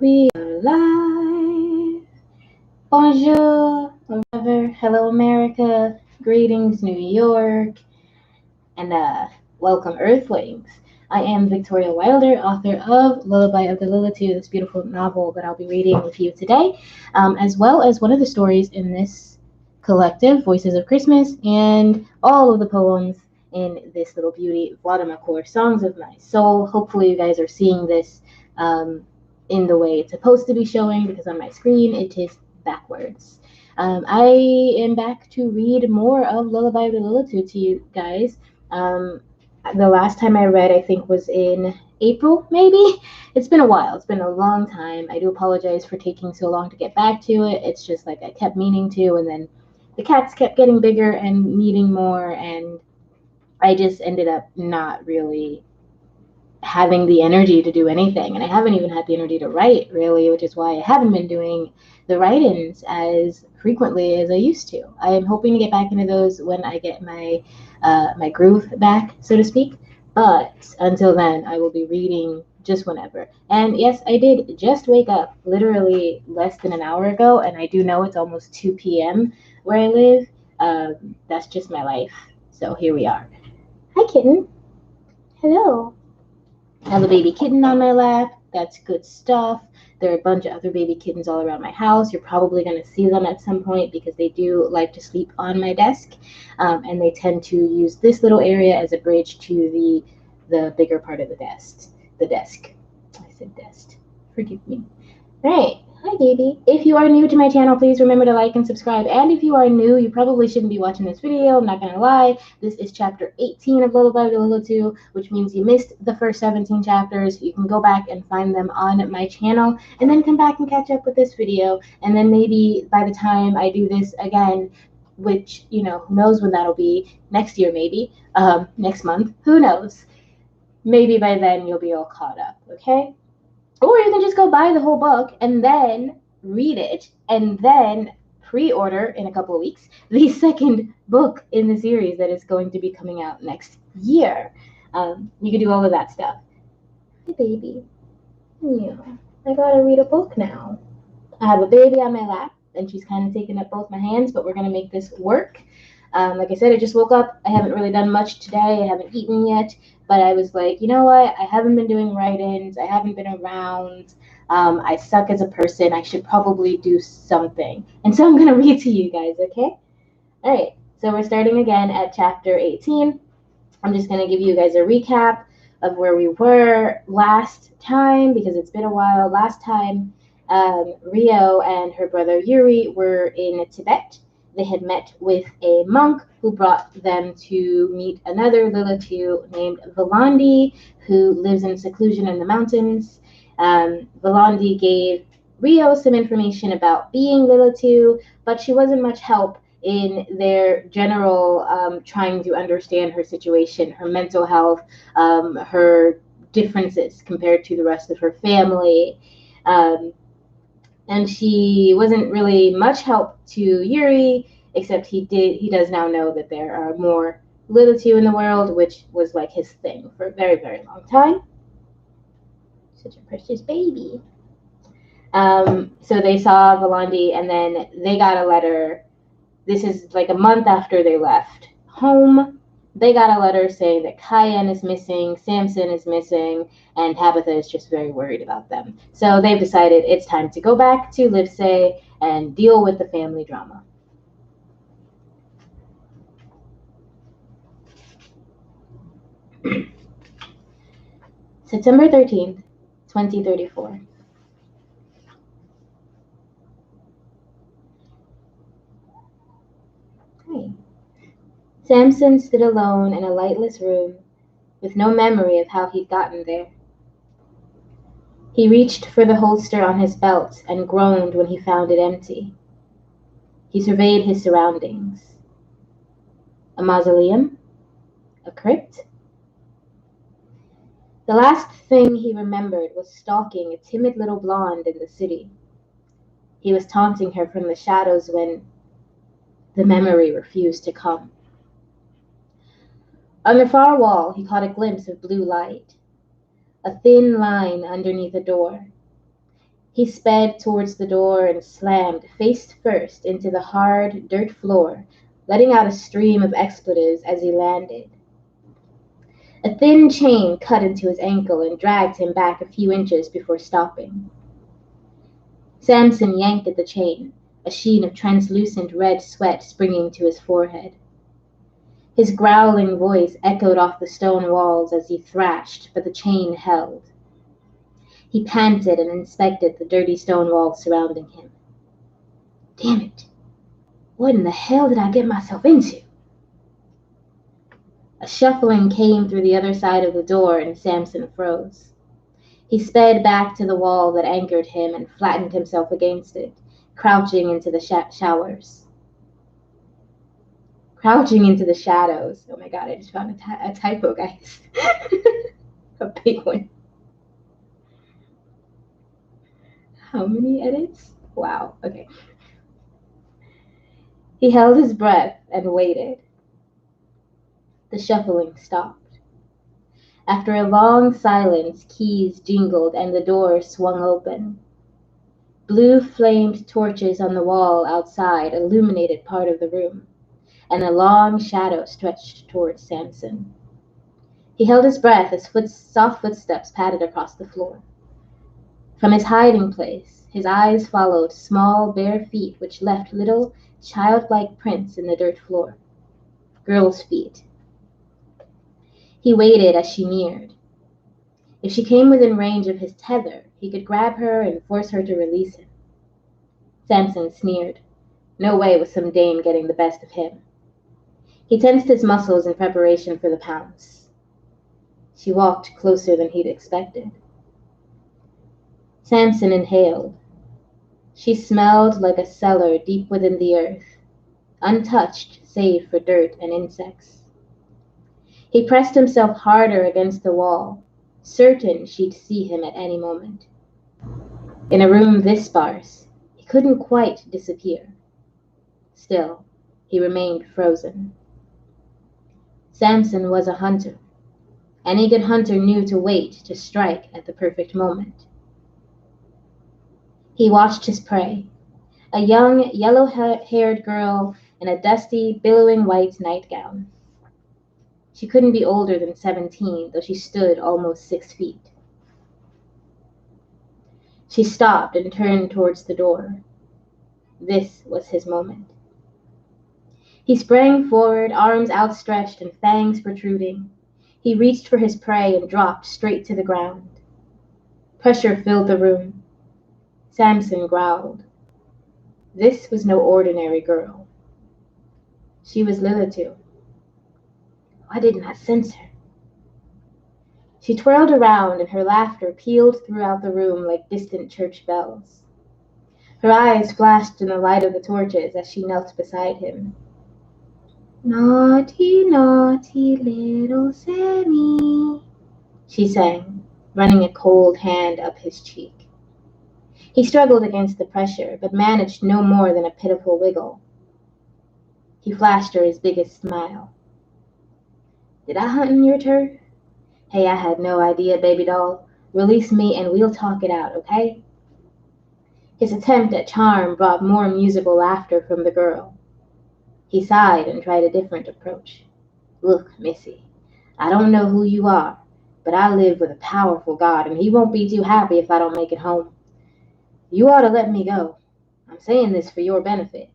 We are live. Bonjour, whatever. Hello, America. Greetings, New York. And welcome, Earthlings. I am Victoria Wilder, author of Lullaby of the Lilitu, this beautiful novel that I'll be reading with you today, as well as one of the stories in this collective, Voices of Christmas, and all of the poems in this little beauty, Vladimir Songs of My Soul. Hopefully, you guys are seeing this in the way it's supposed to be showing, because on my screen it is backwards. I am back to read more of Lullaby of the Lilitu to you guys. The last time I read, I think, was in April, maybe. It's been a while. It's been a long time. I do apologize for taking so long to get back to it. It's just like I kept meaning to, and then the cats kept getting bigger and needing more, and I just ended up not really having the energy to do anything. And I haven't even had the energy to write, really, which is why I haven't been doing the write-ins as frequently as I used to. I am hoping to get back into those when I get my groove back, so to speak. But until then, I will be reading just whenever. And yes, I did just wake up literally less than an hour ago, and I do know it's almost 2 p.m. where I live. That's just my life. So here we are. Hi, kitten. Hello. I have a baby kitten on my lap. That's good stuff. There are a bunch of other baby kittens all around my house. You're probably going to see them at some point because they do like to sleep on my desk, and they tend to use this little area as a bridge to the bigger part of the desk. The desk. I said desk. Forgive me. All right. Hi, baby. If you are new to my channel, please remember to like and subscribe. And if you are new, you probably shouldn't be watching this video. I'm not going to lie. This is chapter 18 of Lullaby of the Lilitu, which means you missed the first 17 chapters. You can go back and find them on my channel, and then come back and catch up with this video. And then maybe by the time I do this again, which, who knows when that'll be, next year maybe, next month, who knows. Maybe by then you'll be all caught up, okay? Or you can just go buy the whole book and then read it and then pre-order in a couple of weeks the second book in the series that is going to be coming out next year. You can do all of that stuff. Hey, baby. Yeah, I gotta read a book now. I have a baby on my lap, and she's kind of taking up both my hands, but we're gonna make this work. Like I said, I just woke up. I haven't really done much today. I haven't eaten yet, but I was like, you know what? I haven't been doing write-ins. I haven't been around. I suck as a person. I should probably do something. And so I'm going to read to you guys, okay? All right. So we're starting again at chapter 18. I'm just going to give you guys a recap of where we were last time, because it's been a while. Last time, Rio and her brother Yuri were in Tibet. They had met with a monk who brought them to meet another Lilitu named Volandi, who lives in seclusion in the mountains. Volandi gave Rio some information about being Lilitu, but she wasn't much help in their general trying to understand her situation, her mental health, her differences compared to the rest of her family. And she wasn't really much help to Yuri, except he does now know that there are more Lilitu in the world, which was like his thing for a very, very long time. Such a precious baby. So they saw Volandi, and then they got a letter. This is like a month after they left home. They got a letter saying that Cayenne is missing, Samson is missing, and Tabitha is just very worried about them. So they've decided it's time to go back to Livesey and deal with the family drama. September 13th, 2034. Hey. Samson stood alone in a lightless room with no memory of how he'd gotten there. He reached for the holster on his belt and groaned when he found it empty. He surveyed his surroundings. A mausoleum? A crypt? The last thing he remembered was stalking a timid little blonde in the city. He was taunting her from the shadows when the memory refused to come. On the far wall, he caught a glimpse of blue light, a thin line underneath a door. He sped towards the door and slammed face first into the hard dirt floor, letting out a stream of expletives as he landed. A thin chain cut into his ankle and dragged him back a few inches before stopping. Samson yanked at the chain, a sheen of translucent red sweat springing to his forehead. His growling voice echoed off the stone walls as he thrashed, but the chain held. He panted and inspected the dirty stone walls surrounding him. Damn it! What in the hell did I get myself into? A shuffling came through the other side of the door and Samson froze. He sped back to the wall that anchored him and flattened himself against it, crouching into the showers. Crouching into the shadows. Oh my god, I just found a typo, guys. A big one. How many edits? Wow, okay. He held his breath and waited. The shuffling stopped. After a long silence, keys jingled and the door swung open. Blue flamed torches on the wall outside illuminated part of the room, and a long shadow stretched towards Samson. He held his breath as soft footsteps padded across the floor. From his hiding place, his eyes followed small, bare feet which left little, childlike prints in the dirt floor. Girls' feet. He waited as she neared. If she came within range of his tether, he could grab her and force her to release him. Samson sneered. No way was some dame getting the best of him. He tensed his muscles in preparation for the pounce. She walked closer than he'd expected. Samson inhaled. She smelled like a cellar deep within the earth, untouched save for dirt and insects. He pressed himself harder against the wall, certain she'd see him at any moment. In a room this sparse, he couldn't quite disappear. Still, he remained frozen. Samson was a hunter. Any good hunter knew to wait to strike at the perfect moment. He watched his prey, a young, yellow-haired girl in a dusty, billowing white nightgown. She couldn't be older than 17, though she stood almost 6 feet. She stopped and turned towards the door. This was his moment. He sprang forward, arms outstretched and fangs protruding. He reached for his prey and dropped straight to the ground. Pressure filled the room. Samson growled. This was no ordinary girl. She was Lilitu. Why didn't I sense her? She twirled around and her laughter pealed throughout the room like distant church bells. Her eyes flashed in the light of the torches as she knelt beside him. Naughty, naughty little Sammy, she sang, running a cold hand up his cheek. He struggled against the pressure, but managed no more than a pitiful wiggle. He flashed her his biggest smile. Did I hunt in your turf? Hey, I had no idea, baby doll. Release me and we'll talk it out, okay? His attempt at charm brought more musical laughter from the girl. He sighed and tried a different approach. Look, Missy, I don't know who you are, but I live with a powerful God, and he won't be too happy if I don't make it home. You ought to let me go. I'm saying this for your benefit.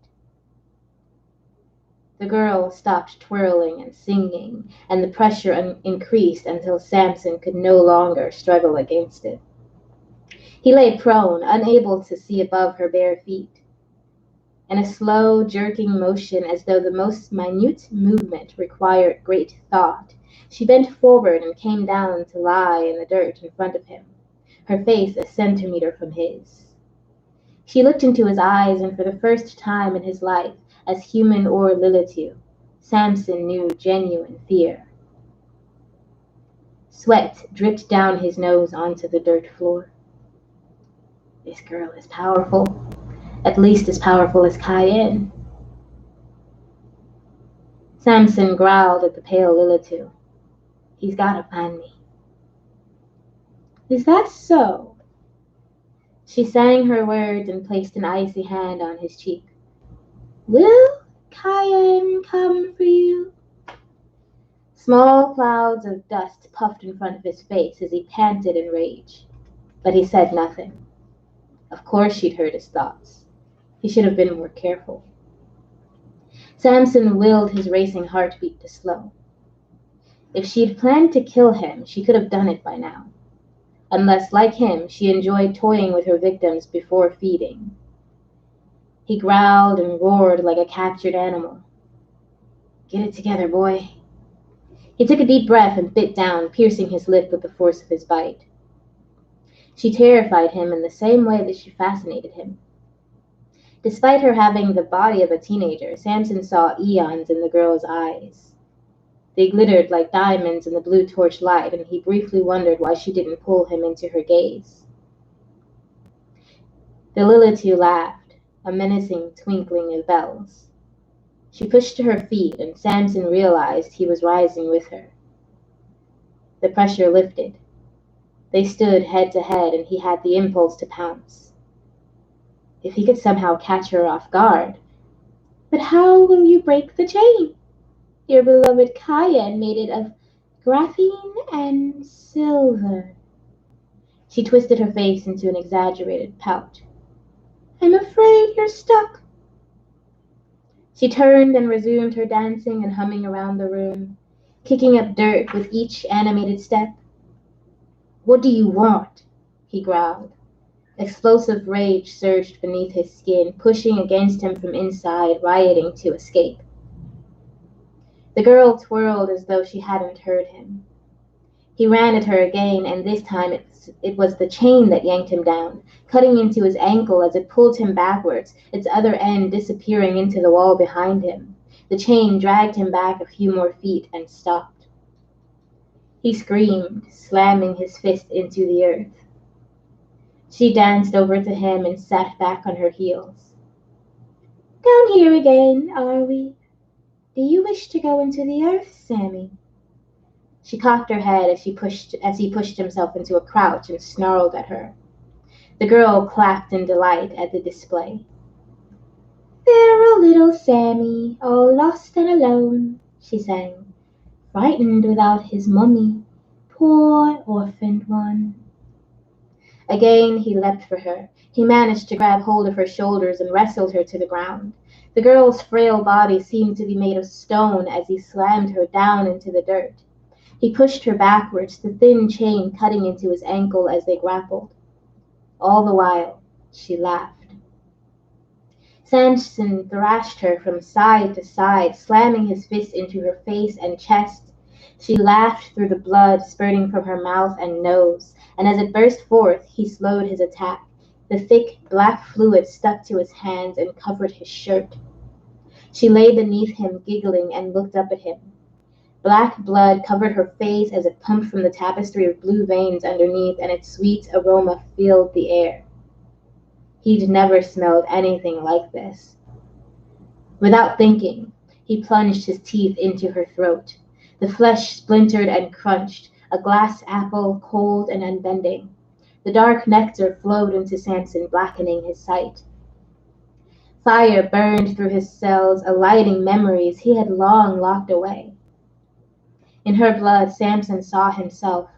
The girl stopped twirling and singing, and the pressure increased until Samson could no longer struggle against it. He lay prone, unable to see above her bare feet. In a slow, jerking motion as though the most minute movement required great thought, she bent forward and came down to lie in the dirt in front of him, her face a centimeter from his. She looked into his eyes, and for the first time in his life, as human or Lilitu, Samson knew genuine fear. Sweat dripped down his nose onto the dirt floor. This girl is powerful, at least as powerful as Cayenne. Samson growled at the pale Lilitu. He's got to find me. Is that so? She sang her words and placed an icy hand on his cheek. Will Cayenne come for you? Small clouds of dust puffed in front of his face as he panted in rage. But he said nothing. Of course she'd heard his thoughts. He should have been more careful. Samson willed his racing heartbeat to slow. If she'd planned to kill him, she could have done it by now. Unless, like him, she enjoyed toying with her victims before feeding. He growled and roared like a captured animal. Get it together, boy. He took a deep breath and bit down, piercing his lip with the force of his bite. She terrified him in the same way that she fascinated him. Despite her having the body of a teenager, Samson saw eons in the girl's eyes. They glittered like diamonds in the blue torch light, and he briefly wondered why she didn't pull him into her gaze. The Lilitu laughed, a menacing twinkling of bells. She pushed to her feet, and Samson realized he was rising with her. The pressure lifted. They stood head to head, and he had the impulse to pounce. If he could somehow catch her off guard. But how will you break the chain? Your beloved Cayenne made it of graphene and silver. She twisted her face into an exaggerated pout. I'm afraid you're stuck. She turned and resumed her dancing and humming around the room, kicking up dirt with each animated step. What do you want? He growled. Explosive rage surged beneath his skin, pushing against him from inside, rioting to escape. The girl twirled as though she hadn't heard him. He ran at her again, and this time it was the chain that yanked him down, cutting into his ankle as it pulled him backwards, its other end disappearing into the wall behind him. The chain dragged him back a few more feet and stopped. He screamed, slamming his fist into the earth. She danced over to him and sat back on her heels. Down here again, are we? Do you wish to go into the earth, Sammy? She cocked her head as he pushed himself into a crouch and snarled at her. The girl clapped in delight at the display. There a little Sammy, all lost and alone, she sang, frightened without his mummy, poor orphaned one. Again he leapt for her. He managed to grab hold of her shoulders and wrestled her to the ground. The girl's frail body seemed to be made of stone as he slammed her down into the dirt. He pushed her backwards, the thin chain cutting into his ankle as they grappled. All the while, she laughed. Samson thrashed her from side to side, slamming his fists into her face and chest. She laughed through the blood spurting from her mouth and nose, and as it burst forth, he slowed his attack. The thick, black fluid stuck to his hands and covered his shirt. She lay beneath him, giggling, and looked up at him. Black blood covered her face as it pumped from the tapestry of blue veins underneath, and its sweet aroma filled the air. He'd never smelled anything like this. Without thinking, he plunged his teeth into her throat. The flesh splintered and crunched, a glass apple, cold and unbending. The dark nectar flowed into Samson, blackening his sight. Fire burned through his cells, alighting memories he had long locked away. In her blood, Samson saw himself,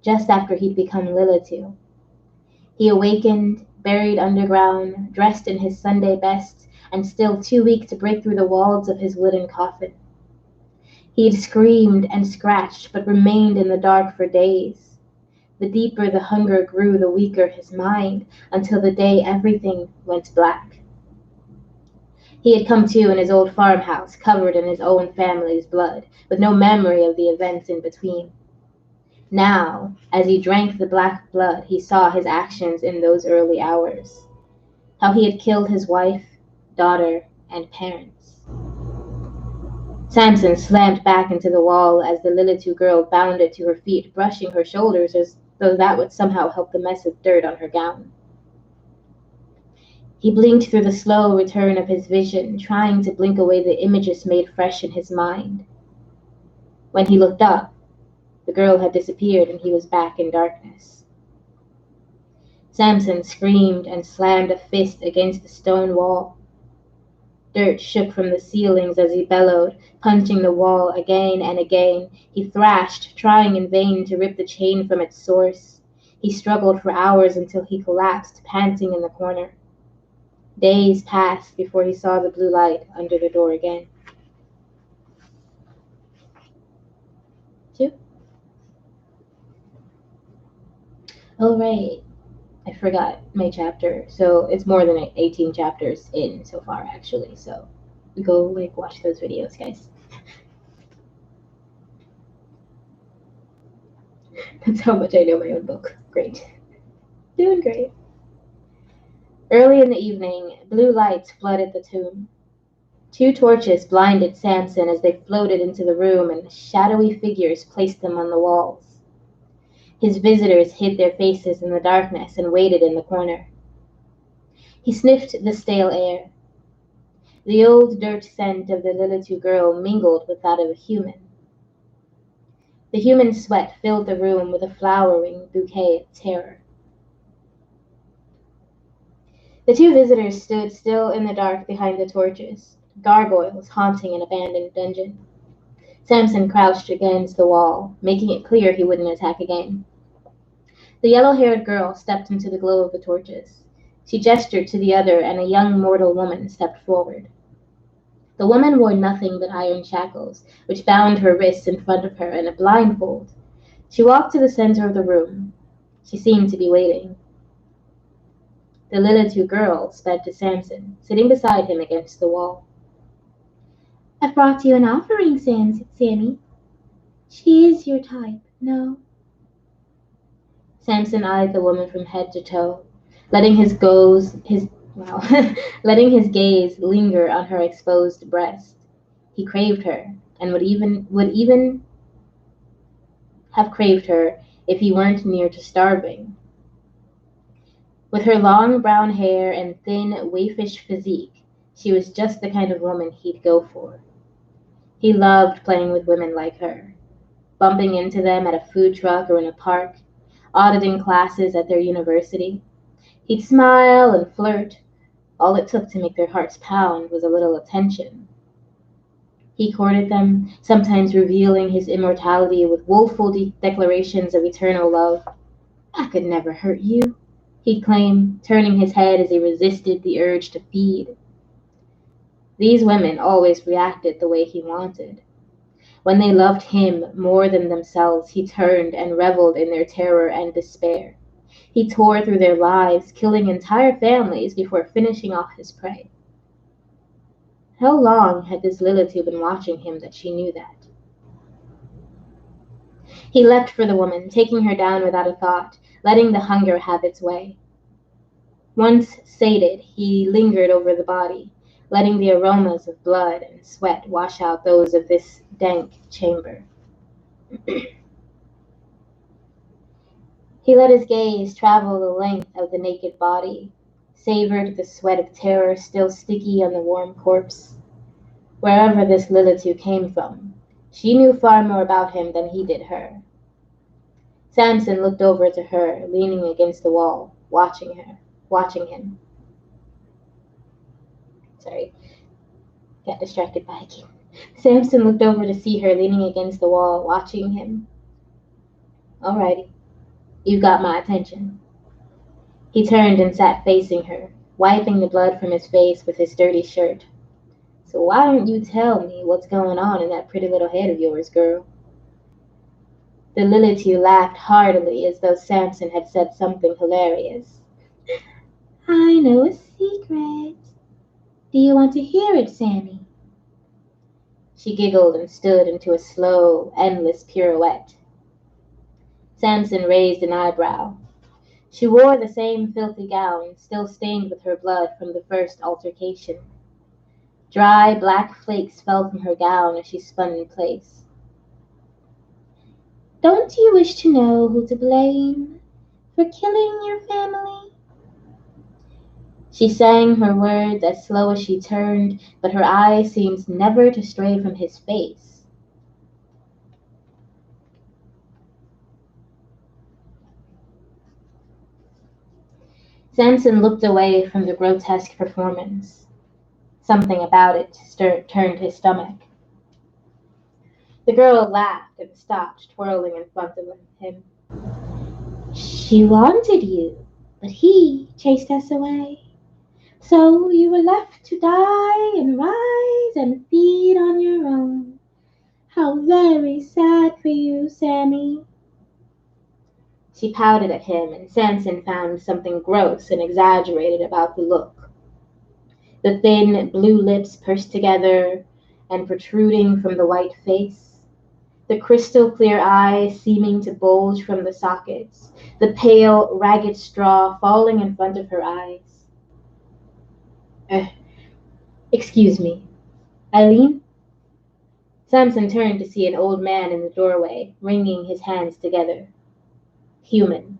just after he'd become Lilitu. He awakened, buried underground, dressed in his Sunday best, and still too weak to break through the walls of his wooden coffin. He'd screamed and scratched, but remained in the dark for days. The deeper the hunger grew, the weaker his mind, until the day everything went black. He had come to in his old farmhouse, covered in his own family's blood, with no memory of the events in between. Now, as he drank the black blood, he saw his actions in those early hours. How he had killed his wife, daughter, and parents. Samson slammed back into the wall as the Lilitu girl bounded to her feet, brushing her shoulders as though that would somehow help the mess of dirt on her gown. He blinked through the slow return of his vision, trying to blink away the images made fresh in his mind. When he looked up, the girl had disappeared and he was back in darkness. Samson screamed and slammed a fist against the stone wall. Dirt shook from the ceilings as he bellowed, punching the wall again and again. He thrashed, trying in vain to rip the chain from its source. He struggled for hours until he collapsed, panting in the corner. Days passed before he saw the blue light under the door again. 2. Oh, right. I forgot my chapter. So it's more than 18 chapters in so far, actually. So go watch those videos, guys. That's how much I know my own book. Great. Doing great. Early in the evening, blue lights flooded the tomb. 2 torches blinded Samson as they floated into the room, and shadowy figures placed them on the walls. His visitors hid their faces in the darkness and waited in the corner. He sniffed the stale air. The old dirt scent of the Lilitu girl mingled with that of a human. The human sweat filled the room with a flowering bouquet of terror. The 2 visitors stood still in the dark behind the torches, gargoyles haunting an abandoned dungeon. Samson crouched against the wall, making it clear he wouldn't attack again. The yellow-haired girl stepped into the glow of the torches. She gestured to the other, and a young mortal woman stepped forward. The woman wore nothing but iron shackles, which bound her wrists in front of her, and a blindfold. She walked to the center of the room. She seemed to be waiting. The Lilitu girl sped to Samson, sitting beside him against the wall. "I've brought you an offering, Sammy. She is your type, no?" Samson eyed the woman from head to toe, letting his letting his gaze linger on her exposed breast. He craved her, and would even have craved her if he weren't near to starving. With her long brown hair and thin, waifish physique, she was just the kind of woman he'd go for. He loved playing with women like her, bumping into them at a food truck or in a park, auditing classes at their university. He'd smile and flirt. All it took to make their hearts pound was a little attention. He courted them, sometimes revealing his immortality with woeful declarations of eternal love. "I could never hurt you," he'd claim, turning his head as he resisted the urge to feed. These women always reacted the way he wanted. When they loved him more than themselves, he turned and reveled in their terror and despair. He tore through their lives, killing entire families before finishing off his prey. How long had this Lilitu been watching him that she knew that? He leapt for the woman, taking her down without a thought, letting the hunger have its way. Once sated, he lingered over the body, letting the aromas of blood and sweat wash out those of this dank chamber. He let his gaze travel the length of the naked body, savored the sweat of terror still sticky on the warm corpse. Wherever this Lilitu came from, she knew far more about him than he did her. Samson looked over to her, leaning against the wall, watching him. Sorry, got distracted by a kid. Samson looked over to see her leaning against the wall, watching him. "Alrighty, you've got my attention." He turned and sat facing her, wiping the blood from his face with his dirty shirt. "So why don't you tell me what's going on in that pretty little head of yours, girl?" The Lilitu laughed heartily as though Samson had said something hilarious. "I know a secret. Do you want to hear it, Sammy?" She giggled and stood into a slow, endless pirouette. Samson raised an eyebrow. She wore the same filthy gown, still stained with her blood from the first altercation. Dry, black flakes fell from her gown as she spun in place. "Don't you wish to know who to blame for killing your family?" She sang her words as slow as she turned, but her eyes seemed never to stray from his face. Samson looked away from the grotesque performance. Something about it turned his stomach. The girl laughed and stopped twirling in front of him. She wanted you, but he chased us away. So you were left to die and rise and feed on your own. How very sad for you, Sammy. She pouted at him, and Samson found something gross and exaggerated about the look. The thin blue lips pursed together and protruding from the white face, the crystal clear eyes seeming to bulge from the sockets, the pale, ragged straw falling in front of her eyes. Uh, excuse me, Eileen? Samson turned to see an old man in the doorway, wringing his hands together. Human.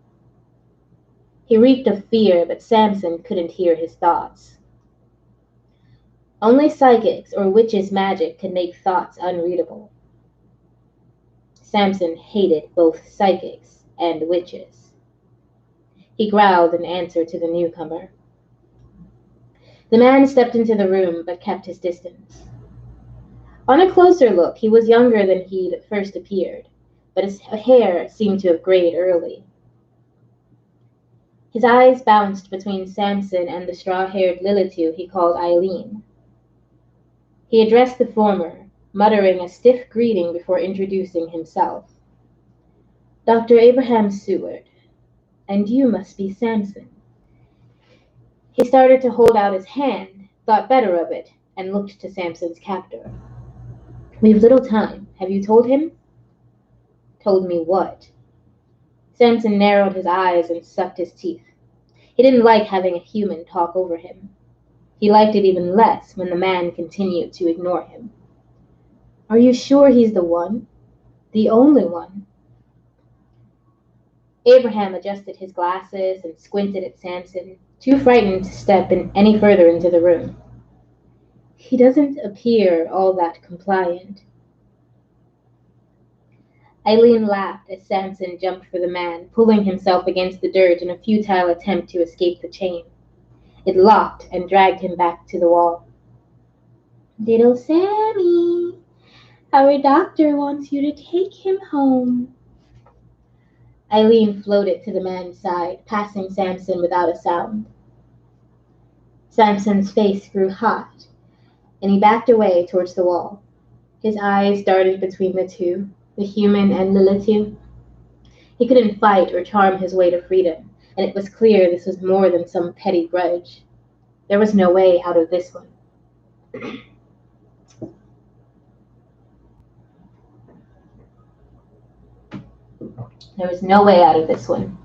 He reeked of fear, but Samson couldn't hear his thoughts. Only psychics or witches' magic could make thoughts unreadable. Samson hated both psychics and witches. He growled in answer to the newcomer. The man stepped into the room, but kept his distance. On a closer look, he was younger than he'd first appeared, but his hair seemed to have grayed early. His eyes bounced between Samson and the straw-haired Lilitu he called Eileen. He addressed the former, muttering a stiff greeting before introducing himself. Dr. Abraham Seward, and you must be Samson. He started to hold out his hand, thought better of it, and looked to Samson's captor. We've little time. Have you told him? Told me what? Samson narrowed his eyes and sucked his teeth. He didn't like having a human talk over him. He liked it even less when the man continued to ignore him. Are you sure he's the one? The only one? Abraham adjusted his glasses and squinted at Samson, too frightened to step any further into the room. He doesn't appear all that compliant. Eileen laughed as Samson jumped for the man, pulling himself against the dirt in a futile attempt to escape the chain. It locked and dragged him back to the wall. Little Sammy, our doctor wants you to take him home. Eileen floated to the man's side, passing Samson without a sound. Samson's face grew hot, and he backed away towards the wall. His eyes darted between the two, the human and Lilitu. He couldn't fight or charm his way to freedom, and it was clear this was more than some petty grudge. There was no way out of this one. There was no way out of this one.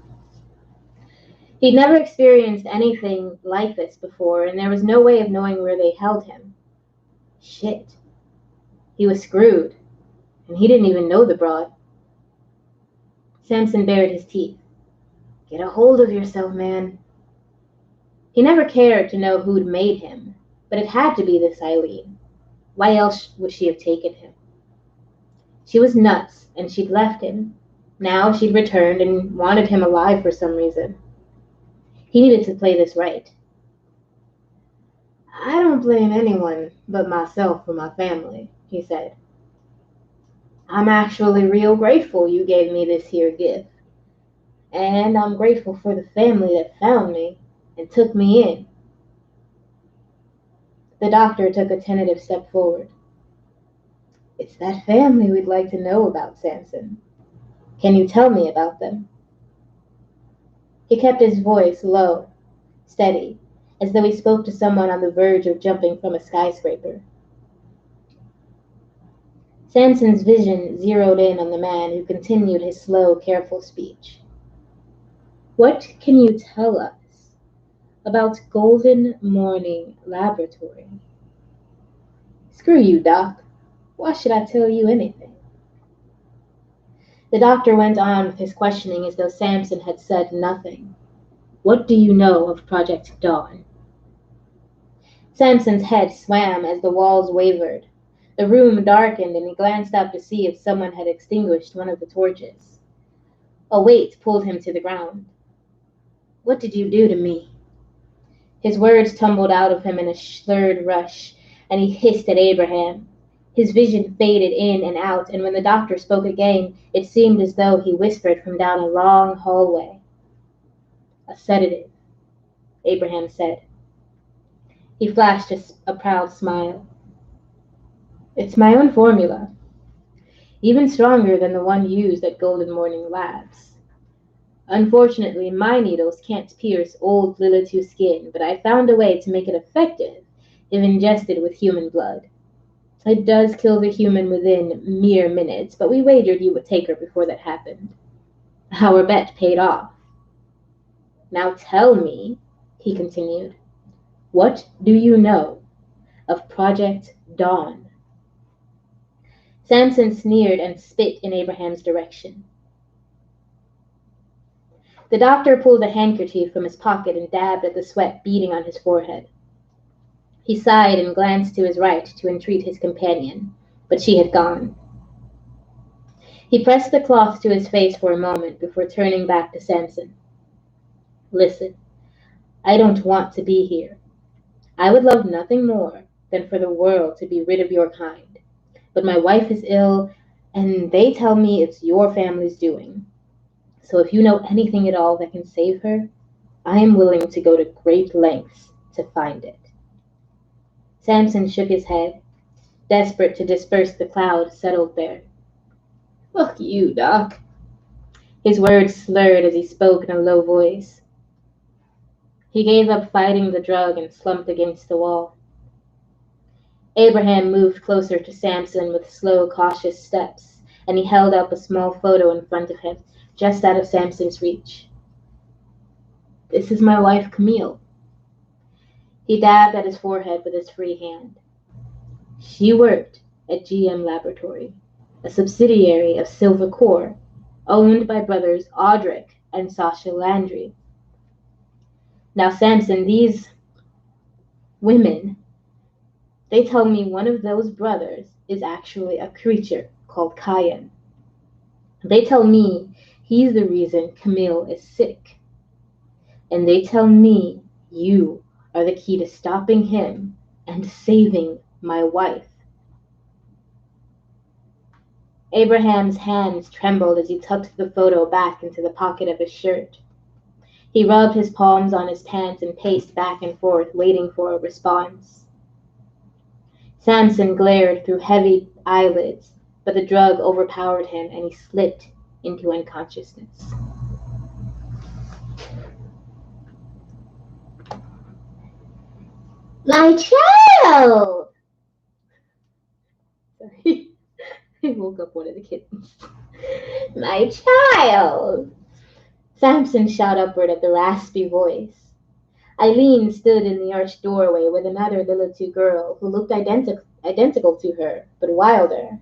He'd never experienced anything like this before, and there was no way of knowing where they held him. Shit. He was screwed, and he didn't even know the broad. Samson bared his teeth. Get a hold of yourself, man. He never cared to know who'd made him, but it had to be this Eileen. Why else would she have taken him? She was nuts, and she'd left him. Now she'd returned and wanted him alive for some reason. He needed to play this right. I don't blame anyone but myself for my family, he said. I'm actually real grateful you gave me this here gift. And I'm grateful for the family that found me and took me in. The doctor took a tentative step forward. It's that family we'd like to know about, Samson. Can you tell me about them? He kept his voice low, steady, as though he spoke to someone on the verge of jumping from a skyscraper. Samson's vision zeroed in on the man who continued his slow, careful speech. What can you tell us about Golden Morning Laboratory? Screw you, Doc. Why should I tell you anything? The doctor went on with his questioning as though Samson had said nothing. What do you know of Project Dawn? Samson's head swam as the walls wavered. The room darkened, and he glanced up to see if someone had extinguished one of the torches. A weight pulled him to the ground. What did you do to me? His words tumbled out of him in a slurred rush, and he hissed at Abraham. His vision faded in and out, and when the doctor spoke again, it seemed as though he whispered from down a long hallway. "A sedative," Abraham said. He flashed a proud smile. "It's my own formula, even stronger than the one used at Golden Morning Labs. Unfortunately, my needles can't pierce old Lilitu skin, but I found a way to make it effective if ingested with human blood. It does kill the human within mere minutes, but we wagered you would take her before that happened. Our bet paid off. Now tell me," he continued, "what do you know of Project Dawn?" Samson sneered and spit in Abraham's direction. The doctor pulled a handkerchief from his pocket and dabbed at the sweat beading on his forehead. He sighed and glanced to his right to entreat his companion, but she had gone. He pressed the cloth to his face for a moment before turning back to Samson. "Listen, I don't want to be here. I would love nothing more than for the world to be rid of your kind. But my wife is ill, and they tell me it's your family's doing. So if you know anything at all that can save her, I am willing to go to great lengths to find it." Samson shook his head, desperate to disperse the cloud settled there. "Fuck you, Doc." His words slurred as he spoke in a low voice. He gave up fighting the drug and slumped against the wall. Abraham moved closer to Samson with slow, cautious steps, and he held up a small photo in front of him, just out of Samson's reach. "This is my wife, Camille." He dabbed at his forehead with his free hand. "She worked at GM Laboratory, a subsidiary of Silver Core, owned by brothers Audric and Sasha Landry. Now, Samson, these women, they tell me one of those brothers is actually a creature called Cayenne. They tell me he's the reason Camille is sick. And they tell me you are the key to stopping him and saving my wife." Abraham's hands trembled as he tucked the photo back into the pocket of his shirt. He rubbed his palms on his pants and paced back and forth, waiting for a response. Samson glared through heavy eyelids, but the drug overpowered him and he slipped into unconsciousness. "My child!" He woke up one of the kittens. "My child!" Samson shot upward at the raspy voice. Eileen stood in the arched doorway with another Lilitu girl who looked identical to her, but wilder.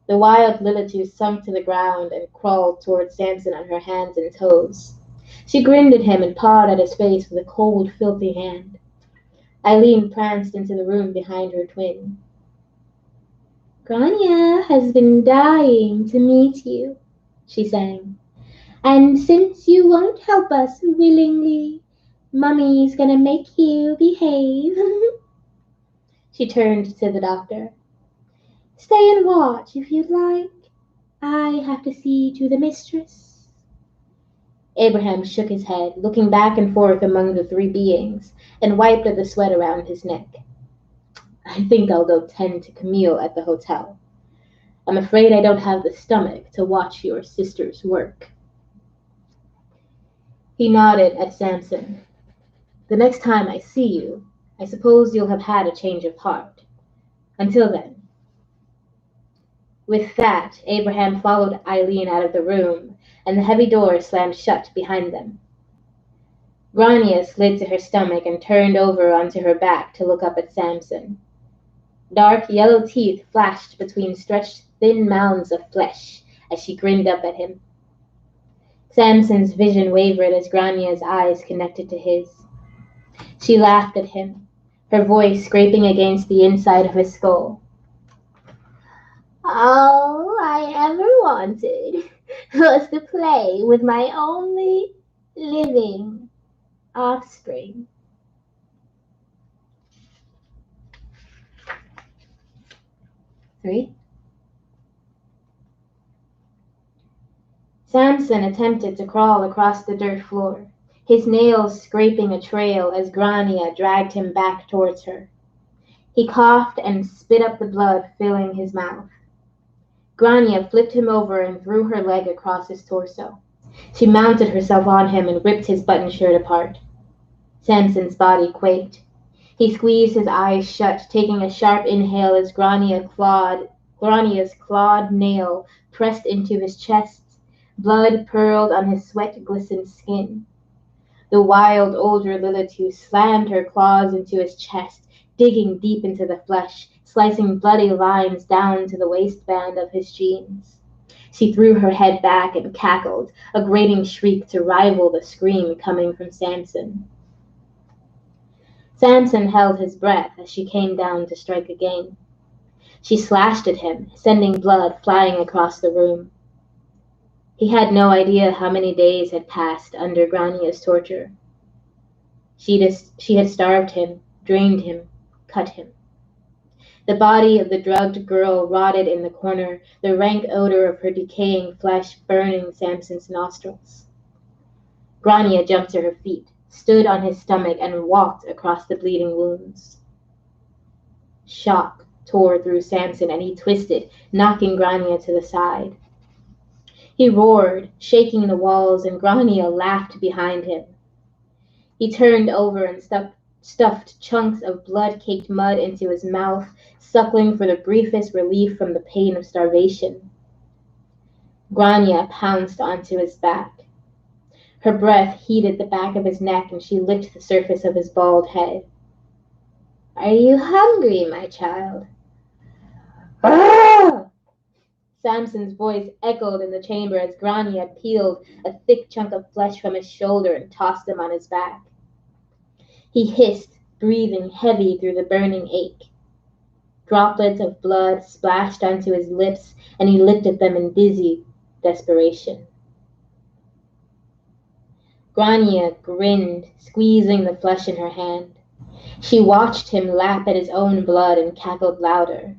The wild Lilitu sunk to the ground and crawled toward Samson on her hands and toes. She grinned at him and pawed at his face with a cold, filthy hand. Eileen pranced into the room behind her twin. "Grania has been dying to meet you," she sang. "And since you won't help us willingly, Mummy's gonna make you behave." She turned to the doctor. "Stay and watch if you'd like. I have to see to the mistress." Abraham shook his head, looking back and forth among the three beings, and wiped at the sweat around his neck. "I think I'll go tend to Camille at the hotel. I'm afraid I don't have the stomach to watch your sister's work." He nodded at Samson. "The next time I see you, I suppose you'll have had a change of heart. Until then." With that, Abraham followed Eileen out of the room, and the heavy door slammed shut behind them. Grania slid to her stomach and turned over onto her back to look up at Samson. Dark yellow teeth flashed between stretched thin mounds of flesh as she grinned up at him. Samson's vision wavered as Grania's eyes connected to his. She laughed at him, her voice scraping against the inside of his skull. "All I ever wanted was to play with my only living offspring." 3. Samson attempted to crawl across the dirt floor, his nails scraping a trail as Grania dragged him back towards her. He coughed and spit up the blood filling his mouth. Grania flipped him over and threw her leg across his torso. She mounted herself on him and ripped his button shirt apart. Samson's body quaked. He squeezed his eyes shut, taking a sharp inhale as Grania's clawed nail pressed into his chest. Blood purled on his sweat-glistened skin. The wild older Lilitu slammed her claws into his chest, digging deep into the flesh, slicing bloody lines down to the waistband of his jeans. She threw her head back and cackled, a grating shriek to rival the scream coming from Samson. Samson held his breath as she came down to strike again. She slashed at him, sending blood flying across the room. He had no idea how many days had passed under Grania's torture. She had starved him, drained him, cut him. The body of the drugged girl rotted in the corner, the rank odor of her decaying flesh burning Samson's nostrils. Grania jumped to her feet, stood on his stomach, and walked across the bleeding wounds. Shock tore through Samson, and he twisted, knocking Grania to the side. He roared, shaking the walls, and Grania laughed behind him. He turned over and stuffed chunks of blood-caked mud into his mouth, suckling for the briefest relief from the pain of starvation. Grania pounced onto his back. Her breath heated the back of his neck, and she licked the surface of his bald head. "Are you hungry, my child?" "Ah!" Samson's voice echoed in the chamber as Grania peeled a thick chunk of flesh from his shoulder and tossed him on his back. He hissed, breathing heavy through the burning ache. Droplets of blood splashed onto his lips, and he licked at them in dizzy desperation. Grania grinned, squeezing the flesh in her hand. She watched him lap at his own blood and cackled louder.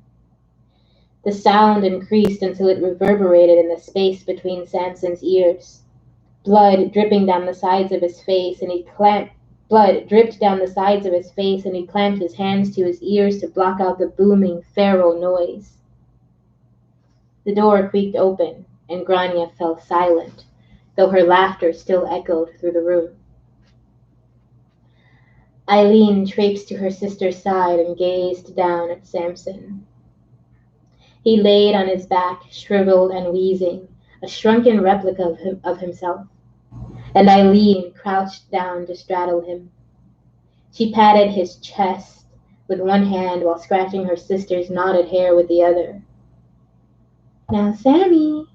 The sound increased until it reverberated in the space between Samson's ears. Blood dripped down the sides of his face, and he clamped his hands to his ears to block out the booming, feral noise. The door creaked open, and Grania fell silent, though her laughter still echoed through the room. Eileen traipsed to her sister's side and gazed down at Samson. He laid on his back, shriveled and wheezing, a shrunken replica of himself, and Eileen crouched down to straddle him. She patted his chest with one hand while scratching her sister's knotted hair with the other. "Now, Sammy,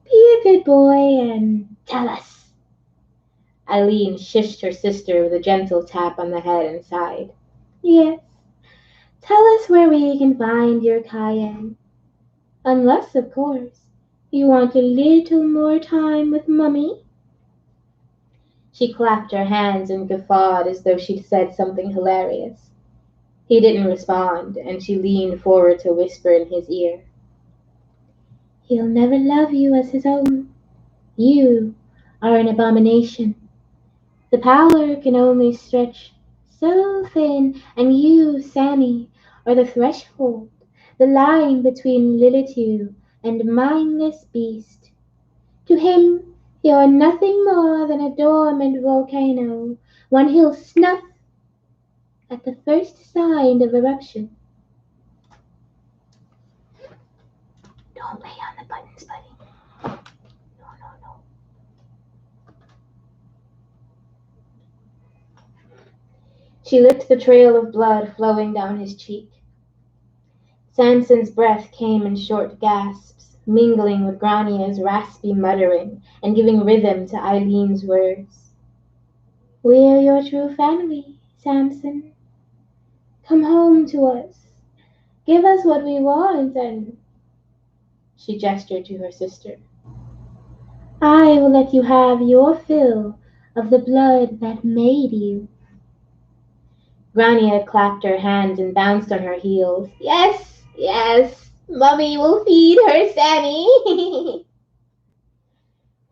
be a good boy and tell us." Eileen shished her sister with a gentle tap on the head and sighed. "Yes, tell us where we can find your cayenne. Unless, of course, you want a little more time with Mummy." She clapped her hands and guffawed as though she'd said something hilarious. He didn't respond, and she leaned forward to whisper in his ear. "He'll never love you as his own. You are an abomination. The power can only stretch so thin, and you, Sammy, are the threshold, the line between Lilitu and mindless beast. To him, you are nothing more than a dormant volcano, one he'll snuff at the first sign of eruption." Don't lay on the buttons, buddy. No. She licked the trail of blood flowing down his cheek. Samson's breath came in short gasps, mingling with Grania's raspy muttering and giving rhythm to Eileen's words. "We're your true family, Samson. Come home to us. Give us what we want, and—" She gestured to her sister. "I will let you have your fill of the blood that made you." Grania clapped her hands and bounced on her heels. "Yes, yes!" Mommy will feed her, Sammy.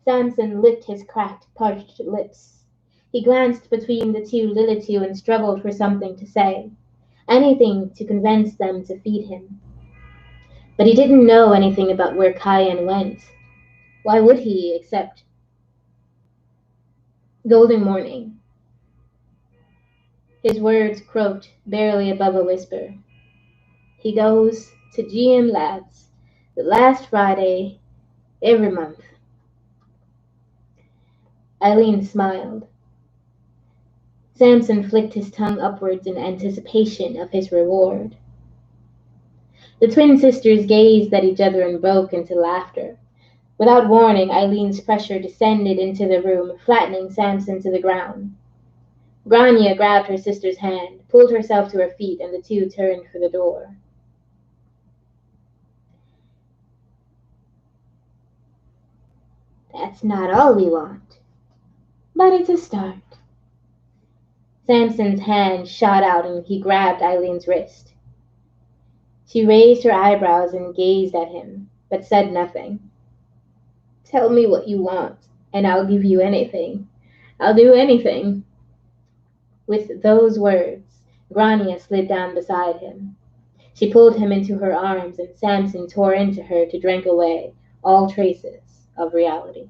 Samson licked his cracked, parched lips. He glanced between the two Lilitu and struggled for something to say. Anything to convince them to feed him. But he didn't know anything about where Cayenne went. Why would he, except Golden Morning? His words croaked barely above a whisper. He goes to GM Labs the last Friday every month. Eileen smiled. Samson flicked his tongue upwards in anticipation of his reward. The twin sisters gazed at each other and broke into laughter. Without warning, Eileen's pressure descended into the room, flattening Samson to the ground. Grania grabbed her sister's hand, pulled herself to her feet, and the two turned for the door. That's not all we want, but it's a start. Samson's hand shot out and he grabbed Eileen's wrist. She raised her eyebrows and gazed at him, but said nothing. Tell me what you want, and I'll give you anything. I'll do anything. With those words, Grania slid down beside him. She pulled him into her arms, and Samson tore into her to drink away all traces of reality.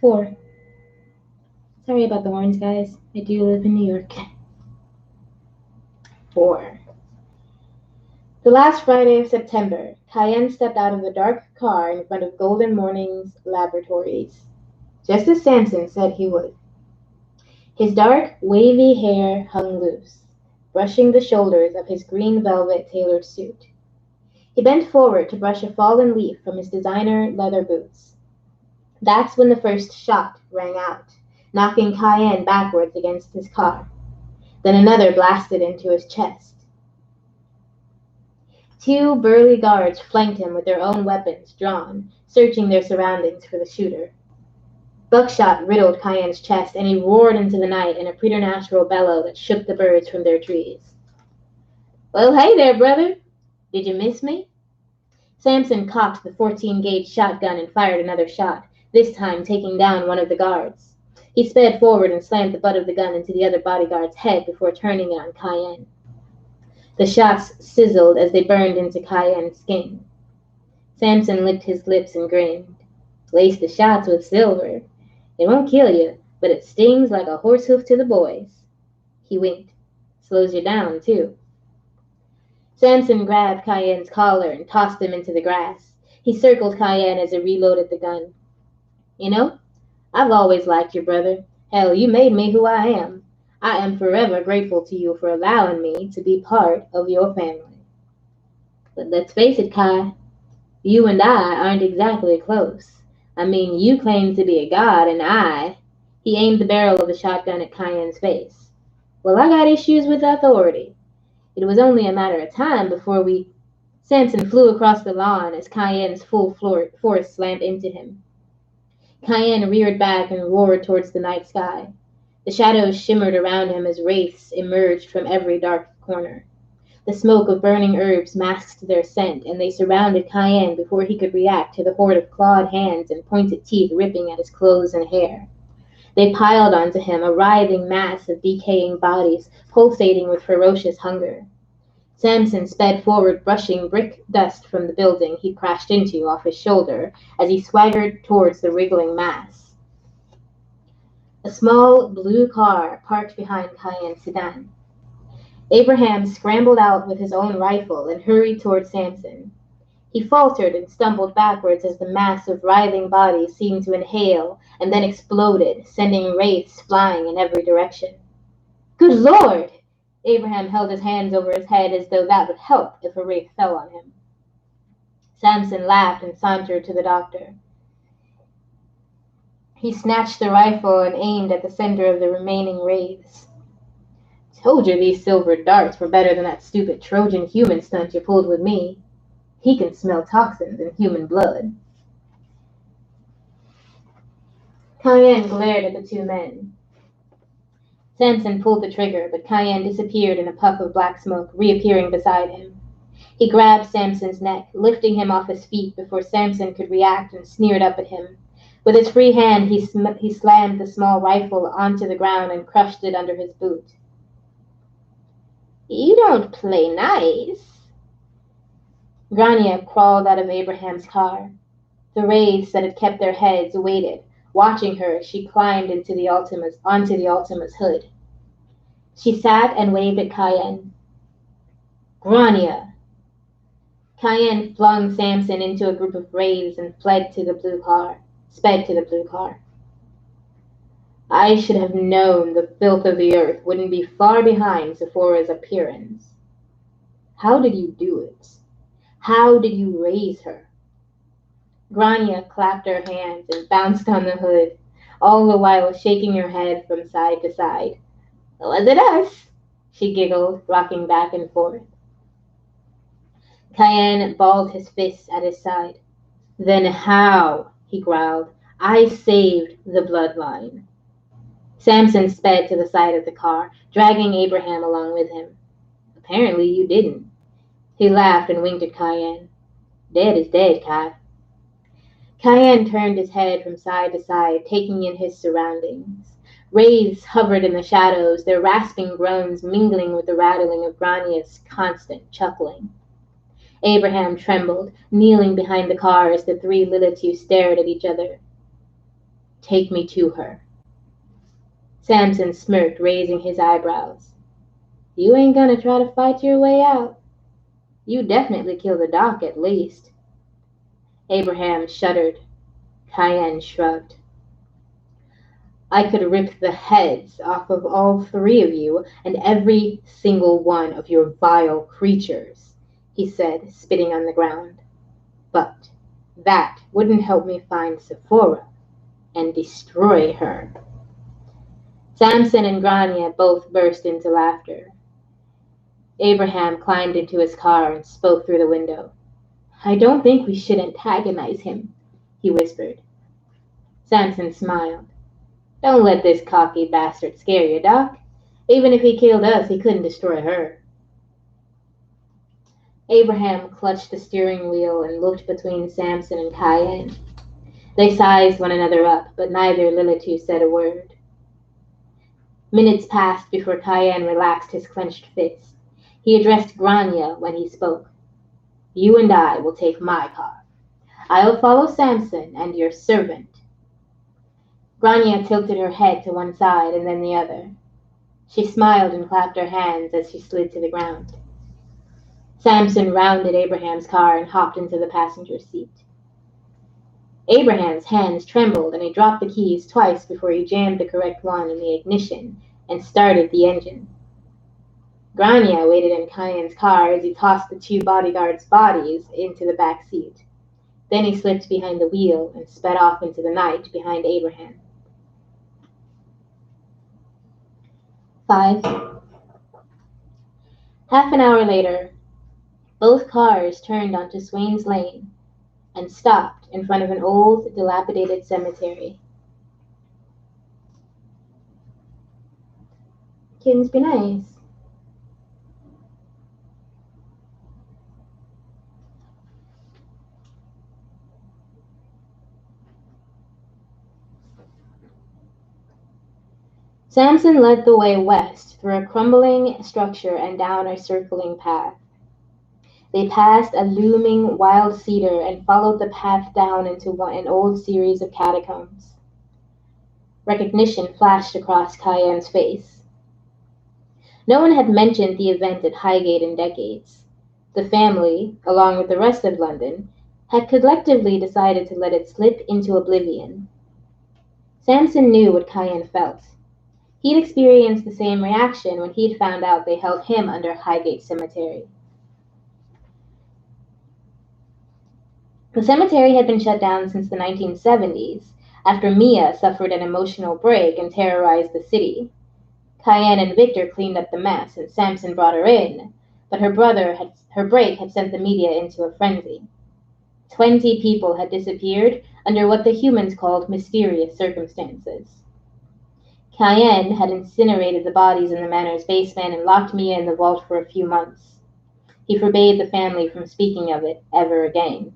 4. Sorry about the horns, guys. I do live in New York. 4. The last Friday of September, Cayenne stepped out of the dark car in front of Golden Morning's laboratories, just as Samson said he would. His dark, wavy hair hung loose, brushing the shoulders of his green velvet tailored suit. He bent forward to brush a fallen leaf from his designer leather boots. That's when the first shot rang out, knocking Cayenne backwards against his car. Then another blasted into his chest. Two burly guards flanked him with their own weapons drawn, searching their surroundings for the shooter. Buckshot riddled Cayenne's chest, and he roared into the night in a preternatural bellow that shook the birds from their trees. Well, hey there, brother. Did you miss me? Samson cocked the 14-gauge shotgun and fired another shot, this time taking down one of the guards. He sped forward and slammed the butt of the gun into the other bodyguard's head before turning it on Cayenne. The shots sizzled as they burned into Cayenne's skin. Samson licked his lips and grinned. Lace the shots with silver. It won't kill you, but it stings like a horsehoof to the boys. He winked. Slows you down, too. Samson grabbed Cayenne's collar and tossed him into the grass. He circled Cayenne as he reloaded the gun. You know, I've always liked your brother. Hell, you made me who I am. I am forever grateful to you for allowing me to be part of your family. But let's face it, Kai, you and I aren't exactly close. I mean, you claim to be a god, and He aimed the barrel of the shotgun at Cayenne's face. Well, I got issues with authority. It was only a matter of time before Samson flew across the lawn as Cayenne's full force slammed into him. Cayenne reared back and roared towards the night sky. The shadows shimmered around him as wraiths emerged from every dark corner. The smoke of burning herbs masked their scent, and they surrounded Cayenne before he could react to the horde of clawed hands and pointed teeth ripping at his clothes and hair. They piled onto him, a writhing mass of decaying bodies, pulsating with ferocious hunger. Samson sped forward, brushing brick dust from the building he'd crashed into off his shoulder as he swaggered towards the wriggling mass. A small blue car parked behind Cayenne's sedan. Abraham scrambled out with his own rifle and hurried toward Samson. He faltered and stumbled backwards as the mass of writhing bodies seemed to inhale and then exploded, sending wraiths flying in every direction. Good Lord! Abraham held his hands over his head as though that would help if a wraith fell on him. Samson laughed and sauntered to the doctor. He snatched the rifle and aimed at the center of the remaining wraiths. Told you these silver darts were better than that stupid Trojan human stunt you pulled with me. He can smell toxins in human blood. Cayenne glared at the two men. Samson pulled the trigger, but Cayenne disappeared in a puff of black smoke, reappearing beside him. He grabbed Samson's neck, lifting him off his feet before Samson could react, and sneered up at him. With his free hand, he slammed the small rifle onto the ground and crushed it under his boot. "You don't play nice." Grania crawled out of Abraham's car. The wraiths that had kept their heads waited, watching her as she climbed onto the Ultima's hood. She sat and waved at Cayenne. "Grania!" Cayenne flung Samson into a group of wraiths and sped to the blue car. "I should have known the filth of the earth wouldn't be far behind Sephora's appearance. How did you do it? How did you raise her?" Grania clapped her hands and bounced on the hood, all the while shaking her head from side to side. "Was it us?" she giggled, rocking back and forth. Cayenne balled his fists at his side. "Then how?" he growled. "I saved the bloodline." Samson sped to the side of the car, dragging Abraham along with him. "Apparently you didn't." He laughed and winked at Cayenne. "Dead is dead, Kai." Cayenne turned his head from side to side, taking in his surroundings. Wraiths hovered in the shadows, their rasping groans mingling with the rattling of Grania's constant chuckling. Abraham trembled, kneeling behind the car as the three Lilitu stared at each other. "Take me to her." Samson smirked, raising his eyebrows. "You ain't gonna try to fight your way out. You definitely killed the doc, at least." Abraham shuddered. Cayenne shrugged. "I could rip the heads off of all three of you and every single one of your vile creatures," he said, spitting on the ground. "But that wouldn't help me find Sephora and destroy her." Samson and Grania both burst into laughter. Abraham climbed into his car and spoke through the window. "I don't think we should antagonize him," he whispered. Samson smiled. "Don't let this cocky bastard scare you, Doc. Even if he killed us, he couldn't destroy her." Abraham clutched the steering wheel and looked between Samson and Cayenne. They sized one another up, but neither Lilitu said a word. Minutes passed before Cayenne relaxed his clenched fist. He addressed Grania when he spoke. "You and I will take my car. I'll follow Samson and your servant." Grania tilted her head to one side and then the other. She smiled and clapped her hands as she slid to the ground. Samson rounded Abraham's car and hopped into the passenger seat. Abraham's hands trembled and he dropped the keys twice before he jammed the correct one in the ignition and started the engine. Grania waited in Cayenne's car as he tossed the two bodyguards' bodies into the back seat. Then he slipped behind the wheel and sped off into the night behind Abraham. 5. Half an hour later, both cars turned onto Swain's Lane and stopped in front of an old, dilapidated cemetery. Kittens be nice. Samson led the way west through a crumbling structure and down a circling path. They passed a looming wild cedar and followed the path down into an old series of catacombs. Recognition flashed across Cayenne's face. No one had mentioned the event at Highgate in decades. The family, along with the rest of London, had collectively decided to let it slip into oblivion. Samson knew what Cayenne felt. He'd experienced the same reaction when he'd found out they held him under Highgate Cemetery. The cemetery had been shut down since the 1970s, after Mia suffered an emotional break and terrorized the city. Cayenne and Victor cleaned up the mess, and Samson brought her in, but her break had sent the media into a frenzy. 20 people had disappeared under what the humans called mysterious circumstances. Cayenne had incinerated the bodies in the manor's basement and locked Mia in the vault for a few months. He forbade the family from speaking of it ever again.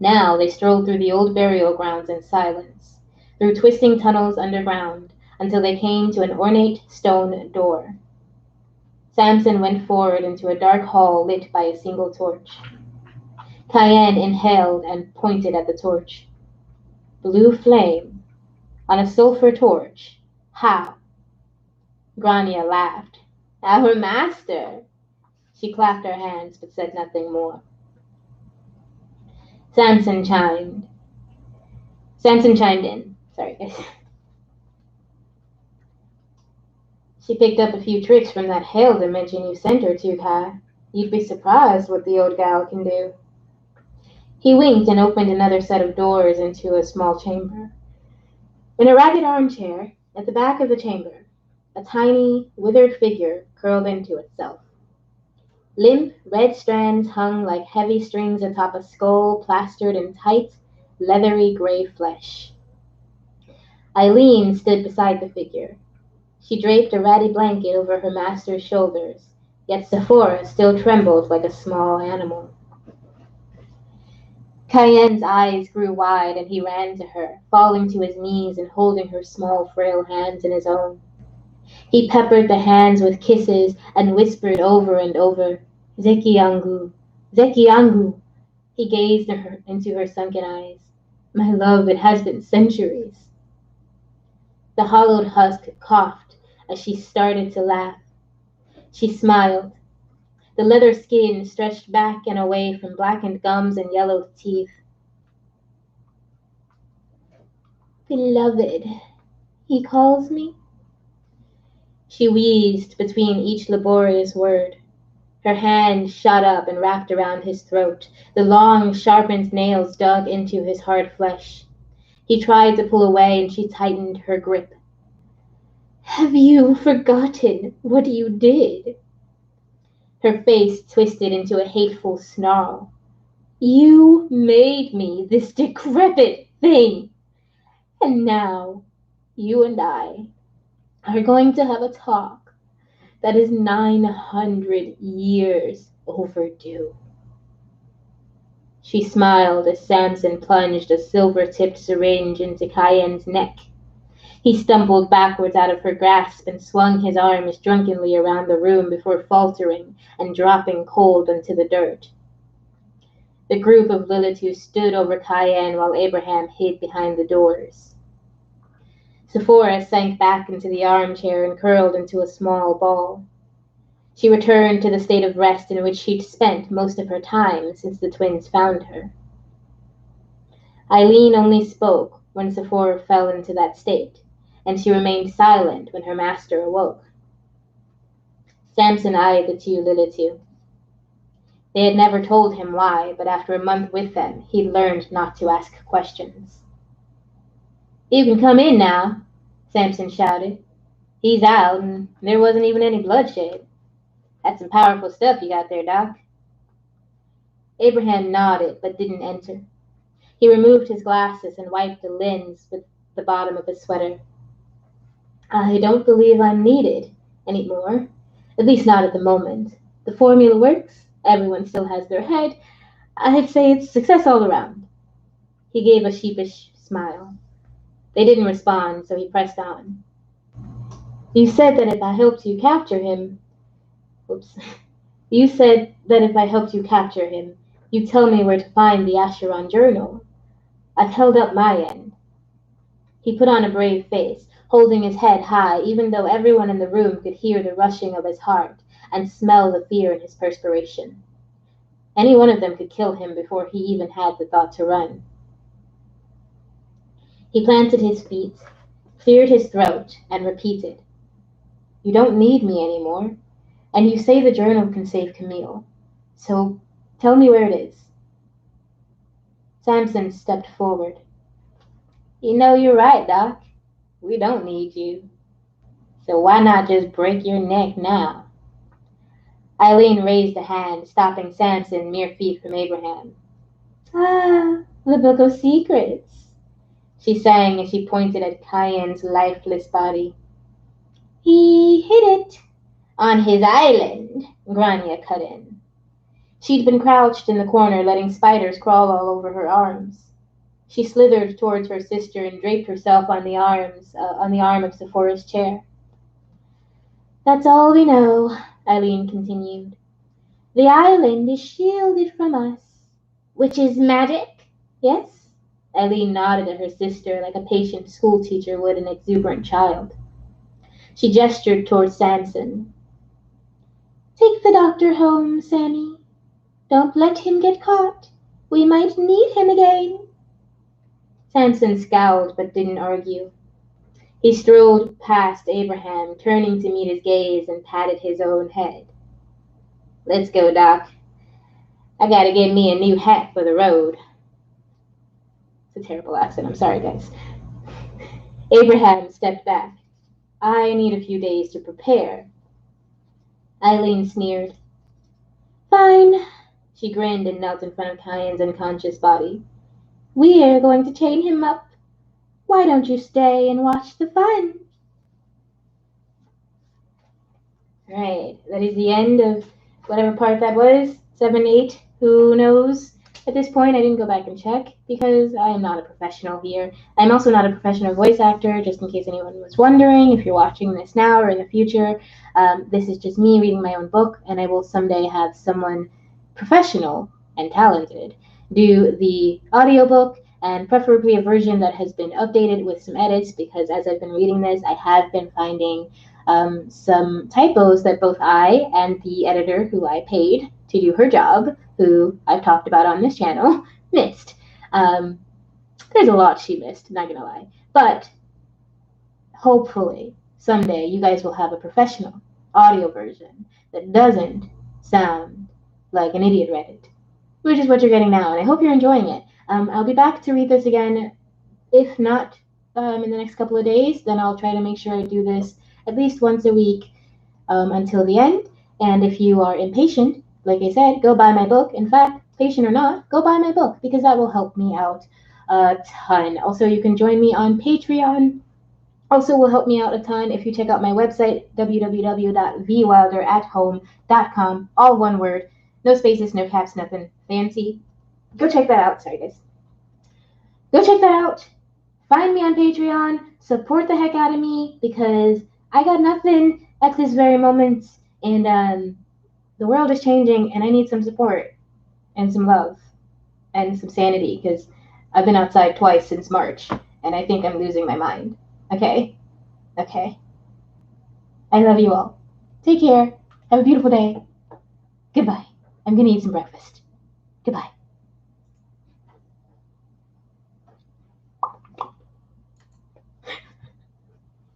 Now they strolled through the old burial grounds in silence, through twisting tunnels underground, until they came to an ornate stone door. Samson went forward into a dark hall lit by a single torch. Cayenne inhaled and pointed at the torch. Blue flame on a sulphur torch. How? Grania laughed. Our master! She clapped her hands but said nothing more. Samson chimed. Samson chimed in. Sorry, guys. She picked up a few tricks from that hell dimension you sent her to, Kai. You'd be surprised what the old gal can do. He winked and opened another set of doors into a small chamber. In a ragged armchair, at the back of the chamber, a tiny, withered figure curled into itself. Limp, red strands hung like heavy strings atop a skull plastered in tight, leathery gray flesh. Eileen stood beside the figure. She draped a ratty blanket over her master's shoulders, yet Sephora still trembled like a small animal. Cayenne's eyes grew wide and he ran to her, falling to his knees and holding her small, frail hands in his own. He peppered the hands with kisses and whispered over and over, Zekiangu, Zekiangu. He gazed into her sunken eyes. My love, it has been centuries. The hollowed husk coughed as she started to laugh. She smiled. The leather skin stretched back and away from blackened gums and yellowed teeth. Beloved, he calls me. She wheezed between each laborious word. Her hand shot up and wrapped around his throat. The long, sharpened nails dug into his hard flesh. He tried to pull away and she tightened her grip. Have you forgotten what you did? Her face twisted into a hateful snarl. You made me this decrepit thing. And now you and I are going to have a talk that is 900 years overdue. She smiled as Samson plunged a silver-tipped syringe into Cayenne's neck. He stumbled backwards out of her grasp and swung his arms drunkenly around the room before faltering and dropping cold into the dirt. The group of Lilitu stood over Cayenne while Abraham hid behind the doors. Sephora sank back into the armchair and curled into a small ball. She returned to the state of rest in which she'd spent most of her time since the twins found her. Eileen only spoke when Sephora fell into that state, and she remained silent when her master awoke. Samson eyed the two Lilitu. They had never told him why, but after a month with them, he'd learned not to ask questions. You can come in now, Samson shouted. He's out, and there wasn't even any bloodshed. That's some powerful stuff you got there, Doc. Abraham nodded, but didn't enter. He removed his glasses and wiped the lens with the bottom of his sweater. I don't believe I'm needed anymore, at least not at the moment. The formula works, everyone still has their head. I'd say it's success all around. He gave a sheepish smile. They didn't respond, so he pressed on. You said that if I helped you capture him... You said that if I helped you capture him, you'd tell me where to find the Acheron journal. I've held up my end. He put on a brave face, holding his head high, even though everyone in the room could hear the rushing of his heart and smell the fear in his perspiration. Any one of them could kill him before he even had the thought to run. He planted his feet, cleared his throat, and repeated, You don't need me anymore, and you say the journal can save Camille. So tell me where it is. Samson stepped forward. You know you're right, Doc. We don't need you. So why not just break your neck now? Eileen raised a hand, stopping Samson mere feet from Abraham. Ah, the Book of Secrets. she sang as she pointed at Cayenne's lifeless body. He hid it on his island, Grania cut in. She'd been crouched in the corner, letting spiders crawl all over her arms. She slithered towards her sister and draped herself on the arm of Sephora's chair. That's all we know, Eileen continued. The island is shielded from us, which is magic, yes? Eileen nodded at her sister like a patient schoolteacher would an exuberant child. She gestured towards Samson. Take the doctor home, Sammy. Don't let him get caught. We might need him again. Samson scowled but didn't argue. He strolled past Abraham, turning to meet his gaze, and patted his own head. Let's go, Doc. I gotta get me a new hat for the road. It's a terrible accent. I'm sorry, guys. Abraham stepped back. I need a few days to prepare. Eileen sneered. Fine. She grinned and knelt in front of Cayenne's unconscious body. We're going to chain him up. Why don't you stay and watch the fun? Alright, that is the end of whatever part that was. 7, 8, who knows? At this point, I didn't go back and check because I am not a professional here. I'm also not a professional voice actor, just in case anyone was wondering. If you're watching this now or in the future, this is just me reading my own book, and I will someday have someone professional and talented do the audiobook, and preferably a version that has been updated with some edits, because as I've been reading this, I have been finding some typos that both I and the editor who I paid to do her job, who I've talked about on this channel, missed. There's a lot she missed, not gonna lie. But hopefully someday you guys will have a professional audio version that doesn't sound like an idiot read it, which is what you're getting now, and I hope you're enjoying it. I'll be back to read this again. If not in the next couple of days, then I'll try to make sure I do this at least once a week until the end. And if you are impatient, like I said, go buy my book. In fact, patient or not, go buy my book, because that will help me out a ton. Also, you can join me on Patreon. Also will help me out a ton if you check out my website, www.vwilderathome.com, all one word, no spaces, no caps, nothing fancy. Go check that out. Sorry, guys. Go check that out. Find me on Patreon. Support the heck out of me, because I got nothing at this very moment, and the world is changing, and I need some support and some love and some sanity, because I've been outside twice since March, and I think I'm losing my mind. Okay? Okay. I love you all. Take care. Have a beautiful day. Goodbye. I'm going to eat some breakfast. Goodbye.